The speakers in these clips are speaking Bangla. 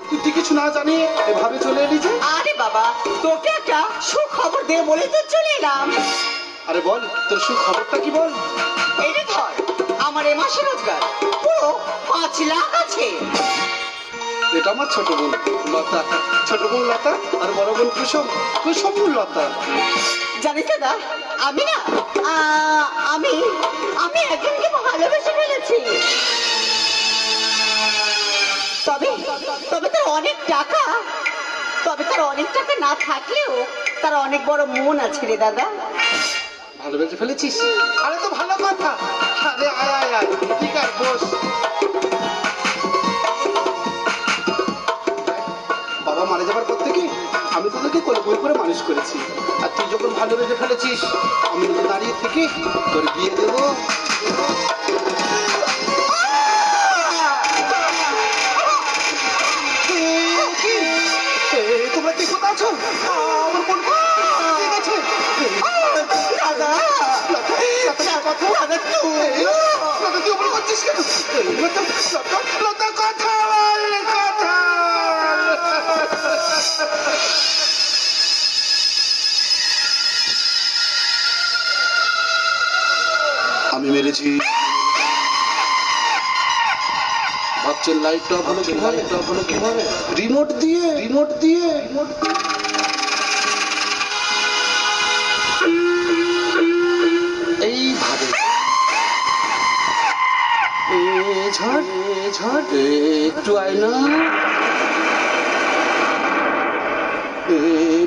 তুই কিছু না জানিয়ে এভাবে চলে এলি যে? আরে বাবা, তোকে একটা সুখবর দিয়ে বলে তো চলে এলাম। আরে বল, তোর সুখবরটা কি বল? এই রে ধর, আমার এ মাসে রোজগার পুরো 5 লাখ আছে। এটা আমার ছোট বোন লতা। ছোট বোন লতা আর বড় বোন কুসুম। কুসুম লতা। জানিস দাদা, আমি না আমি আমি একজনকে ভালোবেসে ফেলেছি। তবে তবে তার অনেক টাকা না থাকলেও তার অনেক বড় মন আছে রে দাদা। ভালোবেসে ফেলেছিস? আরে তো ভালো কথা। আরে আয় আয় আয়, ঠিক আছে বস। বাবা মারা যাবার পর থেকে আমি তোদেরকে কোলে বই করে মানুষ করেছি। আর তুই যখন ভালোবেসে ফেলেছিস, আমি নিজে দাঁড়িয়ে থেকে তোর বিয়ে দেবো। তোমরা কি কোথায় আছো? আমার বোন ঠিক আছে? দাদা দাদা তুই ওপরে করছিস কেন? লতা কথা বল, কথা। আমি মেরেছি। ভাবছেন লাইটটা অফ হলো কিভাবে? রিমোট দিয়ে। এইভাবে। ঝড় একটু আয়না।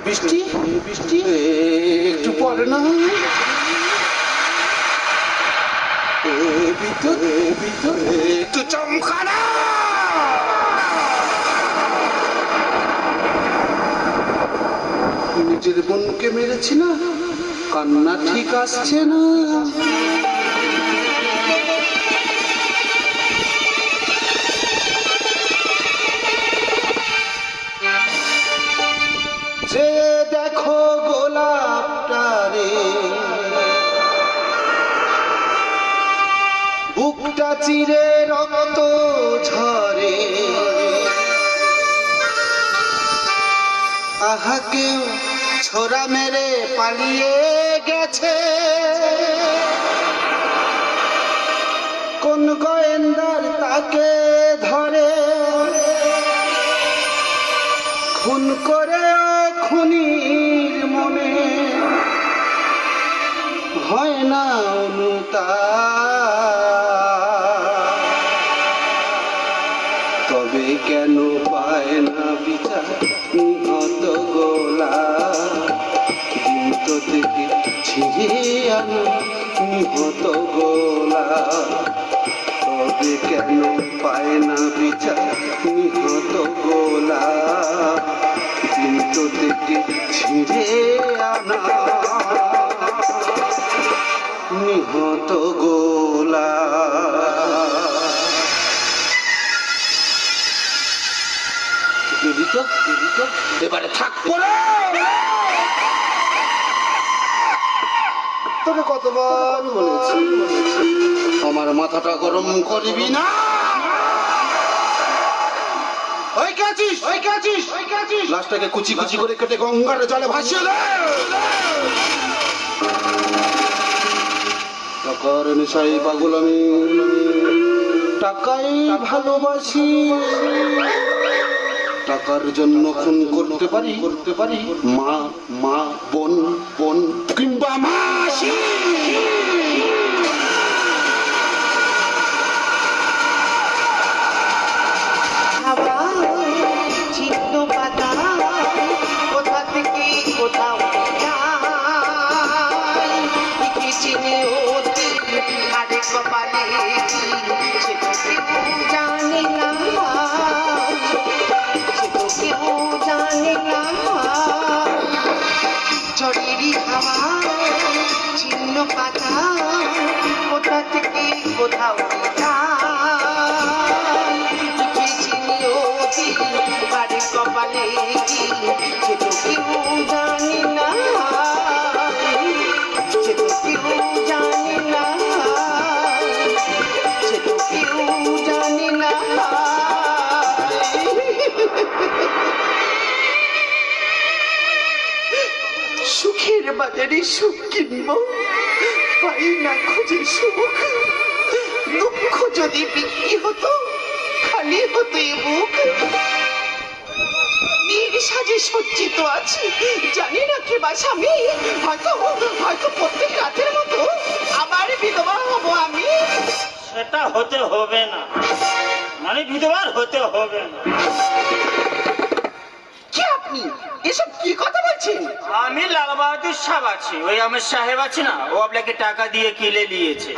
বৃষ্টি একটু পড়ে না। বিদ্যুৎ একটু চমকানা। নিজের বোনকে মেরেছি না, কান্না ঠিক আসছে না। যে দেখো গোলাপটা রে, বুকটা চিরে রক্ত ঝরে। আহা কেউ ছোরা মেরে পালিয়ে গেছে, কোন গোয়েন্দার তাকে ধরে। খুন করে খুনির মনে হয় না অনুতাপ। তবে কেন পায় না বিচার নিহত গোলাপ? দিন তো দেখে ছিঁড়ে আনো নিহত গোলাপ। তবে কেন পায় না বিচার নিহত গোলাপ? দিন তো দেখে ছিঁড়ে আনা নিহত গোলাপ। গেলি তো এবারে থাকবো না। তোকে কতবার বলেছি আমার মাথাটা গরম করবি না। লাশটাকে কুচি করে কেটে গঙ্গার জলে ভাসিয়ে দে। টাকার নেশায় পাগল আমি, টাকাই ভালোবাসি। টাকার জন্য খুন করতে পারি মা বোন কিংবা মাসি। কোথাও চিনে ওতে আরে কপালে সে তো কেউ জানে না, ঝড়েরই হাওয়া ছিন্ন পাতা কোথা থেকে কোথাও চিনি ওতে আরে কপালে সে তো কেউ জানে না, সে তো কেউ জানে না, সে তো কেউ জানে না। বাজারে সুখ কিনবো, পাই না খুঁজে সুখ। দুঃখ যদি বিক্রি হতো, খালি হতো এ বুক। বিয়ের সাজে সজ্জিত আছি, জানি না কে বা স্বামী। হয়তো হয়তো প্রত্যেক রাতের মতো আবার বিধবা হব আমি। সেটা হতে হবে না, মানে বিধবার হতে হবে না। কি আপনি এসব কি কথা বলছেন? আমি লাল বাহাদুর সাহেব আছি, ওই আমার সাহেব আছে না, ও আপনাকে টাকা দিয়ে কিনে নিয়েছে।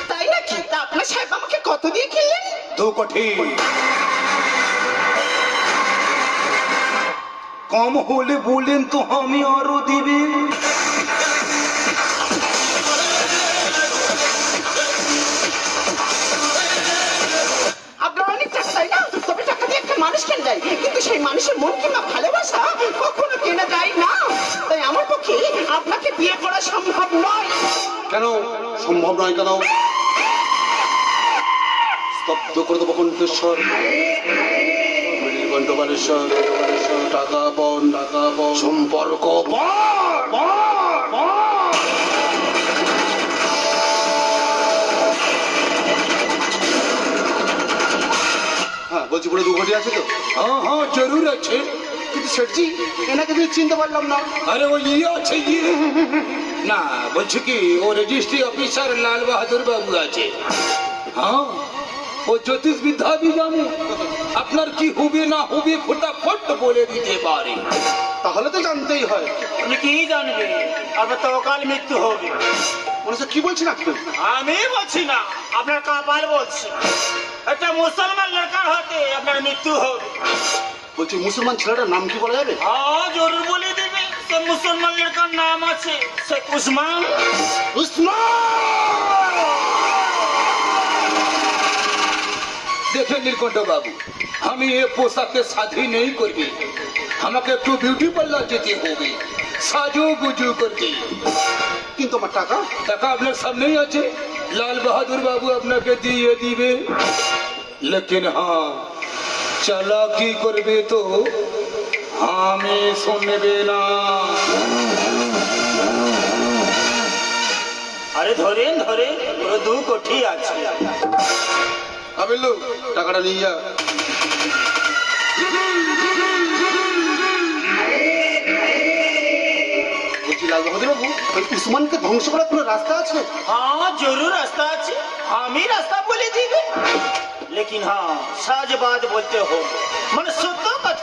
তাই নাকি? তা আপনার সাহেব আমাকে কত দিয়ে কিনলেন? 2 কোটি। কম হলে বলেন তো আমি আরো দিবে। আপনার অনেক টাকা, তাই না? তবে টাকা দিয়ে একটা মানুষ কেনা যায়, কিন্তু সেই মানুষের মন কিংবা ভালোবাসা কখনো কেনা যায় না। তাই আমার পক্ষে আপনাকে বিয়ে করা সম্ভব নয়। কেন সম্ভব নয় কেন? স্তব্ধ করে দেবো কণ্ঠেশ্বর। নীলকণ্ঠবালেশ্বর, টাকা পণ, সম্পর্ক হ্যাঁ বলছি, পুরো 2 কোটি আছে তো? हाँ हाँ जरूर अच्छे। কিন্তু শেঠজি, এনাকে তুমি চিনতে পারলাম না। अरे वो ये अच्छे ये না বলছি কি, ও রেজিস্ট্রি অফিসার লাল বাহাদুর বাবু আছে। হ্যাঁ, ও জ্যোতিষ বিদ্যা भी জানে, আপনার কি হবে না হবে ফটাফট বলে দিতে পারে। তাহলে তো জানতেই হয়। আপনি কি জানবে? আপনার তো অকাল মৃত্যু হবে। মনে হচ্ছে কি বলছেন আপনি? আমি বলছি না, আপনার কপাল বলছি। একটা মুসলমান লড়কার হতে আপনার মৃত্যু হবে। বলছি মুসলমান ছেলেটার নাম কি বলা যাবে? হ্যাঁ জরুর বলে দেবে। সে মুসলমান লড়কার নাম আছে শেখ উসমান। দেখেন নীলকণ্ঠ বাবু, আমি এ পোশাকে শাদি নেই করবি, আমাকে একটু বিউটি পার্লার যেতে হবে সাজু গুজু করতে। কিন্তু আমার টাকা? টাকা আপনার সামনেই আছে, লাল বাহাদুর বাবু আপনাকে দিয়ে দিবে। লেকিন হ্যাঁ, চালাকি করবে তো আমি শুনবে না। আরে ধরেন ধরেন, পুরো 2 কোটি আছে। আবেলু, টাকাটা নিয়ে যা। বলছি লাল বাহাদুর বাবু, ওই উসমানকে ধ্বংস করার কোনো রাস্তা আছে? हाँ जरूर रास्ता আছে, আমি রাস্তা বলে দিবে। लेकिन हाँ साज बात बोलते हो, মানে সত্য কথা